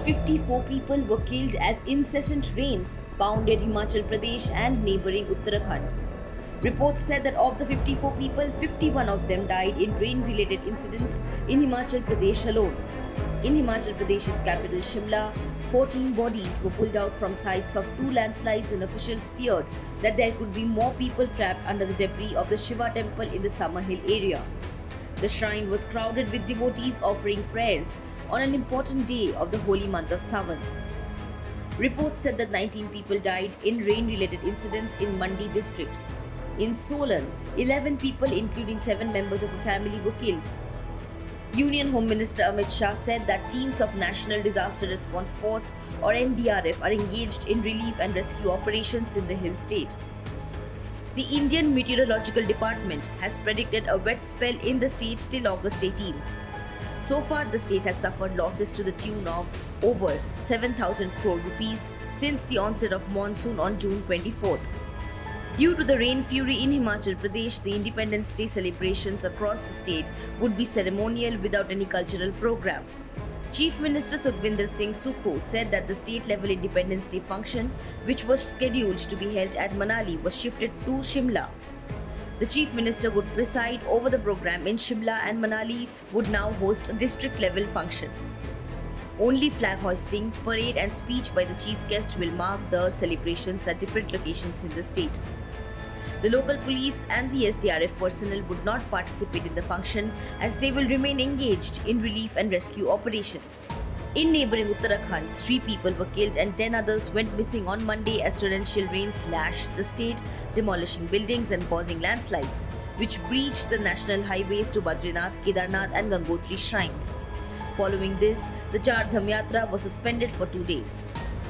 least 54 people were killed as incessant rains pounded Himachal Pradesh and neighboring Uttarakhand. Reports said that of the 54 people, 51 of them died in rain-related incidents in Himachal Pradesh alone. In Himachal Pradesh's capital Shimla, 14 bodies were pulled out from sites of two landslides and officials feared that there could be more people trapped under the debris of the Shiva temple in the Summer Hill area. The shrine was crowded with devotees offering prayers on an important day of the holy month of Sawan. Reports said that 19 people died in rain-related incidents in Mandi district. In Solan, 11 people including 7 members of a family were killed. Union Home Minister Amit Shah said that teams of National Disaster Response Force or NDRF are engaged in relief and rescue operations in the hill state. The Indian Meteorological Department has predicted a wet spell in the state till August 18th. So far, the state has suffered losses to the tune of over 7,000 crore rupees since the onset of monsoon on June 24th. Due to the rain fury in Himachal Pradesh, the Independence Day celebrations across the state would be ceremonial without any cultural program. Chief Minister Sukhvinder Singh Sukho said that the state-level Independence Day function, which was scheduled to be held at Manali, was shifted to Shimla. The Chief Minister would preside over the program in Shimla and Manali would now host a district-level function. Only flag hoisting, parade and speech by the chief guest will mark the celebrations at different locations in the state. The local police and the SDRF personnel would not participate in the function as they will remain engaged in relief and rescue operations. In neighboring Uttarakhand, 3 people were killed and 10 others went missing on Monday as torrential rains lashed the state, demolishing buildings and causing landslides, which breached the national highways to Badrinath, Kedarnath and Gangotri shrines. Following this, the Char Dham Yatra was suspended for 2 days.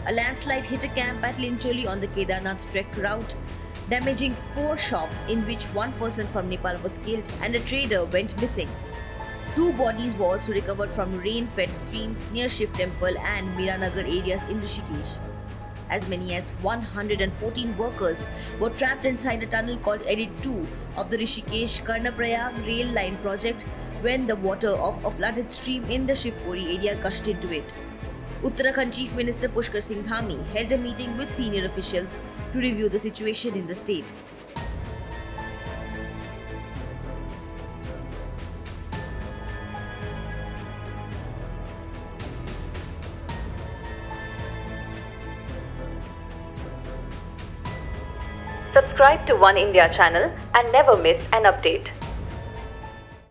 A landslide hit a camp at Lincholi on the Kedarnath trek route, damaging 4 shops in which one person from Nepal was killed and a trader went missing. 2 bodies were also recovered from rain-fed streams near Shiv Temple and Miranagar areas in Rishikesh. As many as 114 workers were trapped inside a tunnel called Edit 2 of the Rishikesh-Karnaprayag rail line project when the water of a flooded stream in the Shivpuri area gushed into it. Uttarakhand Chief Minister Pushkar Singh Dhami held a meeting with senior officials to review the situation in the state. Subscribe to One India channel and never miss an update.